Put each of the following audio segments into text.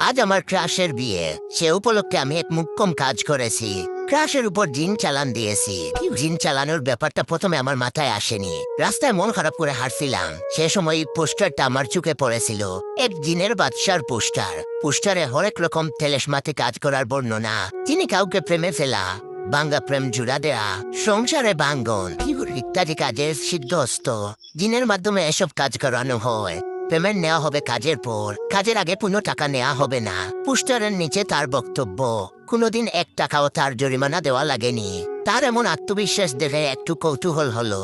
আজ আমার ক্রাশের বিয়ে, সে উপলক্ষে আমি এক মুখ্যম কাজ করেছি। ক্রাশের উপর জিন চালান দিয়েছি। জিন চালানোর ব্যাপারটা প্রথমে আমার মাথায় আসেনি। রাস্তায় মন খারাপ করে হাঁটছিলাম, সে সময় পোস্টারটা আমার চোখে পড়েছিল। এক জিনের বাদশার পোস্টারে হরেক রকম তেলেসমাতে কাজ করার বর্ণনা। তিনি কাউকে প্রেমে ফেলা, বাঙ্গা প্রেম জুড়া দেয়া, সংসারে বাঙ্গন ইত্যাদি কাজের সিদ্ধস্ত। জিনের মাধ্যমে এসব কাজ করানো হয়। পেমেন্ট নেওয়া হবে কাজের পর, কাজের আগে কোনো টাকা নেওয়া হবে না। পোস্টারের নিচে তার বক্তব্য, কোনোদিন 1 টাকাও তার জরিমানা দেওয়া লাগেনি। তার এমন আত্মবিশ্বাস দেখে একটু কৌতূহল হলো।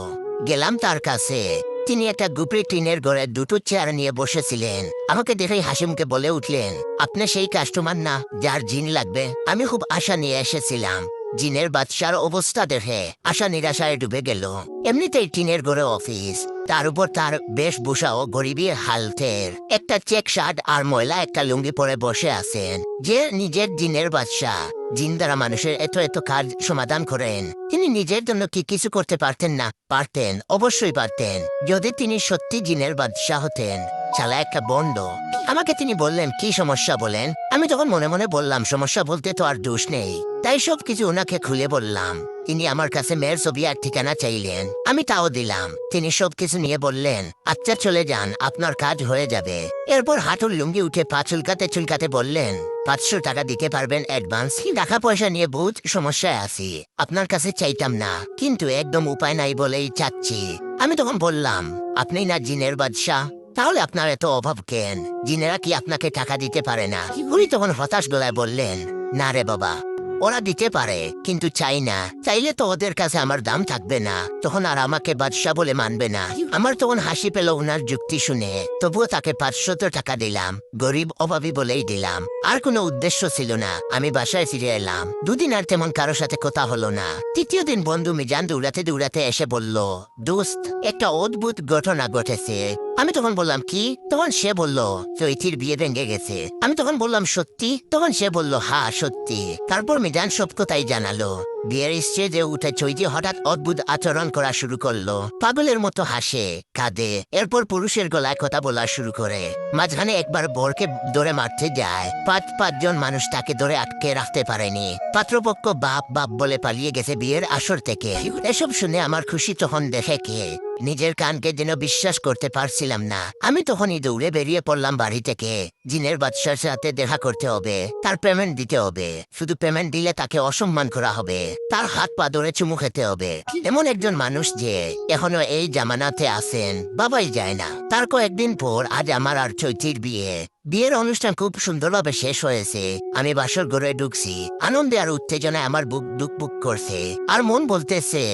গেলাম তার কাছে। তিনি একটা গুপড়ি টিনের ঘরে 2টো চেয়ার নিয়ে বসেছিলেন। আমাকে দেখেই হাসিমুখে বলে উঠলেন, আপনি সেই কাস্টমার না যার জিন লাগবে? আমি খুব আশা নিয়ে এসেছিলাম। জিনের বাদশার অবস্থা দেখে আশা নিরাশায় ডুবে গেল। এমনিতেই টিনের ঘরে অফিস, তার উপর তার বেশভূষা ও গরিবের হালতের। একটা চেক শার্ট আর ময়লা একটা লুঙ্গি পরে বসে আছেন। যে নিজের জিনের বাদশা, জিন দ্বারা মানুষের এত এত কাজ সমাধান করেন। তিনি নিজের জন্য কি কিছু করতে পারতেন না? পারতেন, অবশ্যই পারতেন, যদি তিনি সত্যি জিনের বাদশা হতেন। শালা একটা বন্ড। আমাকে তিনি বললেন, কি সমস্যা বলেন? আমি তখন মনে মনে বললাম, সমস্যা বলতে তো আর দোষ নেই। তাই সবকিছু ওনাকে খুলে বললাম। তিনি আমার কাছে মেয়ের ছবি আর ঠিকানা চাইলেন, আমি তাও দিলাম। তিনি সবকিছু নিয়ে বললেন, আচ্ছা চলে যান, আপনার কাজ হয়ে যাবে। এরপর হাঁটুর লুঙ্গি উঠে পা চুলকাতে চুলকাতে বললেন, 500 টাকা দিতে পারবেন অ্যাডভান্স? টাকা পয়সা নিয়ে বহুত সমস্যায় আছি, আপনার কাছে চাইতাম না, কিন্তু একদম উপায় নাই বলেই চাচ্ছি। আমি তখন বললাম, আপনি না জিনের বাদশাহ, তাহলে আপনার এত অভাব কেন? জিনেরা কি আপনাকে টাকা দিতে পারে না? উনি তখন হতাশ গলায় বললেন, না রে বাবা, ওরা দিতে পারে, কিন্তু চাই না। চাইলে তো ওদের কাছে আমার দাম থাকবে না, তখন আর আমাকে বাদশাহ বলে মানবে না। আমার তখন হাসি পেল ওনার যুক্তি শুনে। তবুও তাকে 500 টাকা দিলাম, গরিব অভাবী বলেই দিলাম। আর কোনো উদ্দেশ্য ছিল না। আমি বাসায় ফিরে এলাম। 2 দিন আর তেমন কারোর সাথে কথা হলো না। 3য় দিন বন্ধু মিজান দৌড়াতে দৌড়াতে এসে বলল, দোস্ত, একটা অদ্ভুত ঘটনা ঘটেছে। আমি তখন বললাম, কি? তখন সে বলল, চৈতির বিয়ে ভেঙে গেছে। আমি তখন বললাম, সত্যি? তখন সে বলল, হ্যাঁ সত্যি। তারপর মিজান সব কথাই জানালো। বিয়ের স্টেজে উঠে চৈতি হঠাৎ অদ্ভুত আচরণ করা শুরু করলো। পাগলের মতো হাসে, কাঁদে, এরপর পুরুষের গলায় কথা বলা শুরু করে। মাঝখানে একবার বরকে ধরে মারতে যায়। 5জন মানুষ তাকে ধরে আটকে রাখতে পারেনি। পাত্রপক্ষ বাপ বাপ বলে পালিয়ে গেছে বিয়ের আসর থেকে। এসব শুনে আমার খুশি তখন দেখে কে, নিজের কানকে যেন বিশ্বাস করতে পারছিলাম না। আমি তখনই দৌড়ে বেরিয়ে পড়লাম বাড়ি থেকে। জিনের বাদশার সাথে দেখা করতে হবে, তার পেমেন্ট দিতে হবে। শুধু পেমেন্ট দিলে তাকে অসম্মান করা হবে, তার হাত পা ধরে চুমু খেতে হবে। এমন একজন মানুষ যে এখনো এই জামানাতে আছেন, বাবাই যায় না। তার কয়েকদিন পর আজ আমার আর চৈতির বিয়ে। বিয়ের অনুষ্ঠান খুব সুন্দরভাবে শেষ হয়েছে। আমি বাসর ঘরে ঢুকছি। আনন্দে আর উত্তেজনায় আমার বুক দুক বুক করছে। আর মন বলতেছে,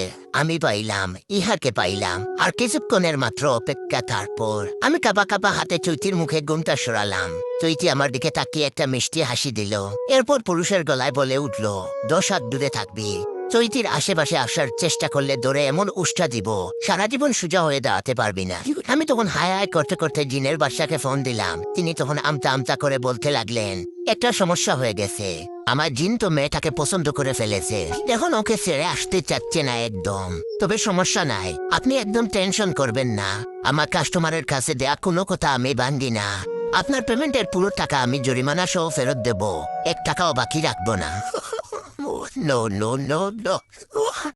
আমি পাইলাম, ইহাকে পাইলাম, আর কিছুক্ষণের মাত্র অপেক্ষা। তারপর আমি কাঁপা কাঁপা হাতে চৈতির মুখে ঘুমটা সরালাম। চৈতি আমার দিকে তাকিয়ে একটা মিষ্টি হাসি দিল। এরপর পুরুষের গলায় বলে উঠল, 10 হাত দূরে থাকবি। চৈতির আশেপাশে আসার চেষ্টা করলে দৌড়ে এমন উষ্টা দিব, সারা জীবন সোজা হয়ে দাঁড়াতে পারবি না। আমি তখন হায় হায় করতে করতে জিনের বাদশাকে ফোন দিলাম। তিনি তখন আমতা আমতা করে বলতে লাগলেন, একটা সমস্যা হয়ে গেছে। আমার জিন তো মেয়েটাকে পছন্দ করে ফেলেছে, এখন ওকে ছেড়ে আসতে চাচ্ছে না একদম। তবে সমস্যা নাই, আপনি একদম টেনশন করবেন না। আমার কাস্টমারের কাছে দেয়া কোনো কথা আমি ভাঙ্গি না। আপনার পেমেন্টের পুরো টাকা আমি জরিমানা সহ ফেরত দেব, 1 টাকাও বাকি রাখবো না। No no no no.